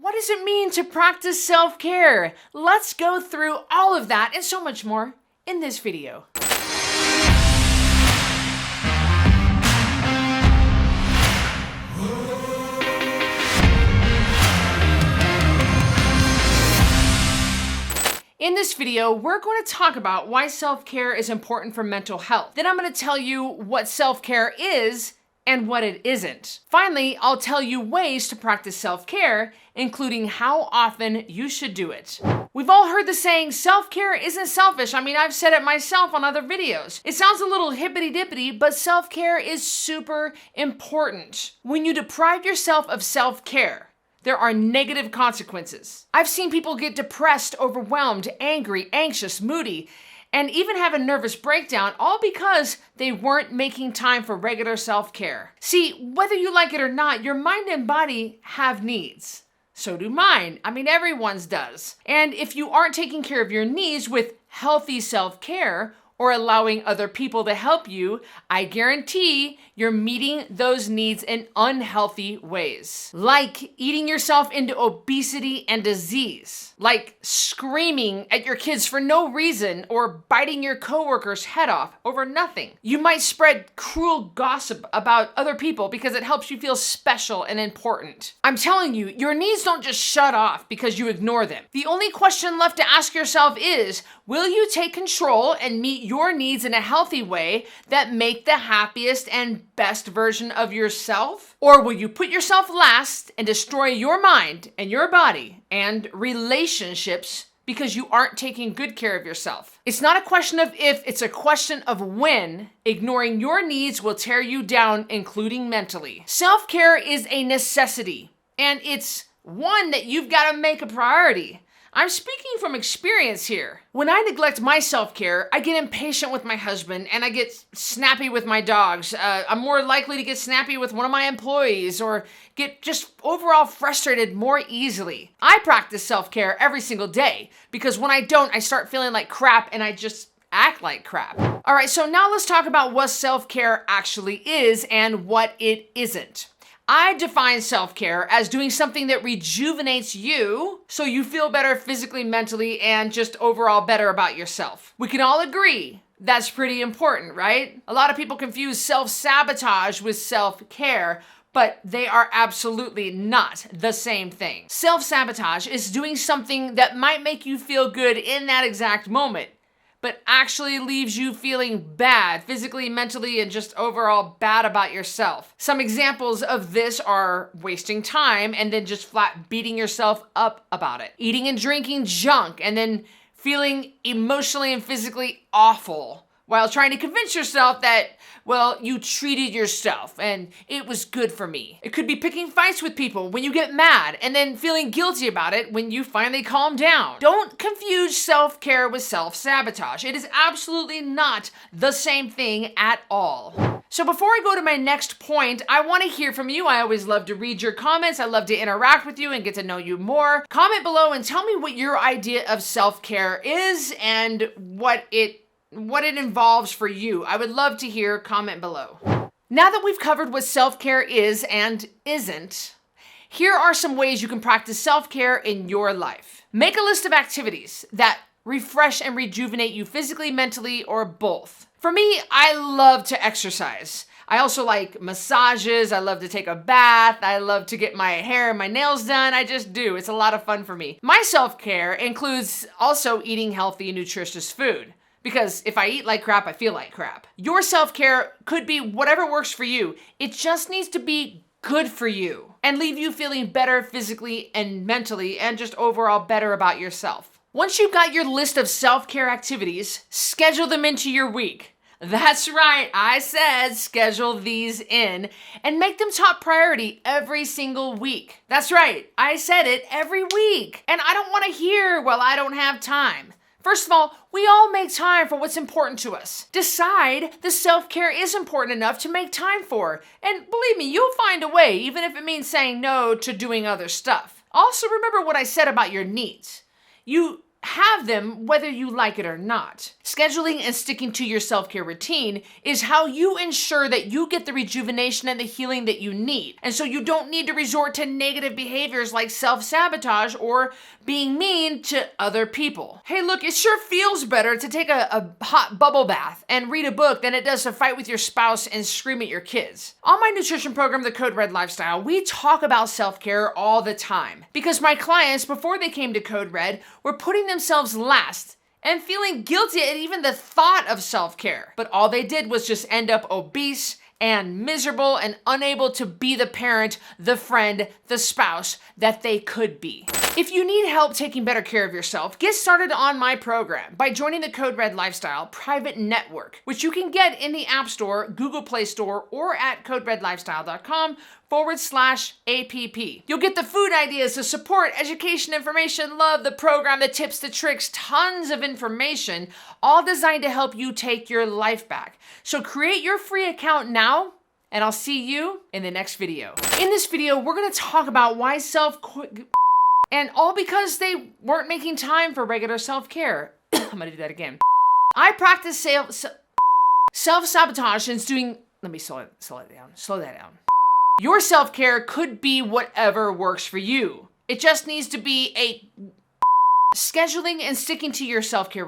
What does it mean to practice self-care? Let's go through all of that and so much more in this video. In this video, we're going to talk about why self-care is important for mental health. Then I'm going to tell you what self-care is and what it isn't. Finally, I'll tell you ways to practice self-care, including how often you should do it. We've all heard the saying, self-care isn't selfish. I mean, I've said it myself on other videos. It sounds a little hippity-dippity, but self-care is super important. When you deprive yourself of self-care, there are negative consequences. I've seen people get depressed, overwhelmed, angry, anxious, moody, and even have a nervous breakdown, all because they weren't making time for regular self-care. See, whether you like it or not, your mind and body have needs. So do mine. I mean, everyone's does. And if you aren't taking care of your needs with healthy self-care, or allowing other people to help you, I guarantee you're meeting those needs in unhealthy ways. Like eating yourself into obesity and disease. Like screaming at your kids for no reason or biting your coworker's head off over nothing. You might spread cruel gossip about other people because it helps you feel special and important. I'm telling you, your needs don't just shut off because you ignore them. The only question left to ask yourself is, will you take control and meet your needs in a healthy way that make the happiest and best version of yourself? Or will you put yourself last and destroy your mind and your body and relationships because you aren't taking good care of yourself? It's not a question of if, it's a question of when. Ignoring your needs will tear you down, including mentally. Self-care is a necessity, and it's one that you've got to make a priority. I'm speaking from experience here. When I neglect my self-care, I get impatient with my husband and I get snappy with my dogs. I'm more likely to get snappy with one of my employees or get just overall frustrated more easily. I practice self-care every single day because when I don't, I start feeling like crap and I just act like crap. All right, so now let's talk about what self-care actually is and what it isn't. I define self-care as doing something that rejuvenates you so you feel better physically, mentally, and just overall better about yourself. We can all agree that's pretty important, right? A lot of people confuse self-sabotage with self-care, but they are absolutely not the same thing. Self-sabotage is doing something that might make you feel good in that exact moment, but actually leaves you feeling bad physically, mentally, and just overall bad about yourself. Some examples of this are wasting time and then just flat beating yourself up about it. Eating and drinking junk and then feeling emotionally and physically awful while trying to convince yourself that, well, you treated yourself and it was good for me. It could be picking fights with people when you get mad and then feeling guilty about it when you finally calm down. Don't confuse self-care with self-sabotage. It is absolutely not the same thing at all. So before I go to my next point, I want to hear from you. I always love to read your comments. I love to interact with you and get to know you more. Comment below and tell me what your idea of self-care is and what it involves for you. I would love to hear. Comment below. Now that we've covered what self-care is and isn't, here are some ways you can practice self-care in your life. Make a list of activities that refresh and rejuvenate you physically, mentally, or both. For me, I love to exercise. I also like massages. I love to take a bath. I love to get my hair and my nails done. I just do. It's a lot of fun for me. My self-care includes also eating healthy and nutritious food. Because if I eat like crap, I feel like crap. Your self-care could be whatever works for you. It just needs to be good for you and leave you feeling better physically and mentally and just overall better about yourself. Once you've got your list of self-care activities, schedule them into your week. That's right, I said schedule these in and make them top priority every single week. That's right, I said it every week. And I don't want to hear, well, I don't have time. First of all, we all make time for what's important to us. Decide the self-care is important enough to make time for. And believe me, you'll find a way, even if it means saying no to doing other stuff. Also remember what I said about your needs. You have them whether you like it or not. Scheduling and sticking to your self-care routine is how you ensure that you get the rejuvenation and the healing that you need. And so you don't need to resort to negative behaviors like self-sabotage or being mean to other people. Hey, look, it sure feels better to take a hot bubble bath and read a book than it does to fight with your spouse and scream at your kids. On my nutrition program, the Code Red Lifestyle, we talk about self-care all the time because my clients, before they came to Code Red, were putting themselves last and feeling guilty at even the thought of self-care. But all they did was just end up obese and miserable and unable to be the parent, the friend, the spouse that they could be. If you need help taking better care of yourself, get started on my program by joining the Code Red Lifestyle private network, which you can get in the App Store, Google Play Store, or at coderedlifestyle.com/app. You'll get the food ideas, the support, education, information, love, the program, the tips, the tricks, tons of information, all designed to help you take your life back. So create your free account now, and I'll see you in the next video. In this video, we're gonna talk about why and all because they weren't making time for regular self-care. I'm gonna do that again. I practice self-sabotage since doing, let me slow that down. Your self-care could be whatever works for you. It just needs to be a scheduling and sticking to your self-care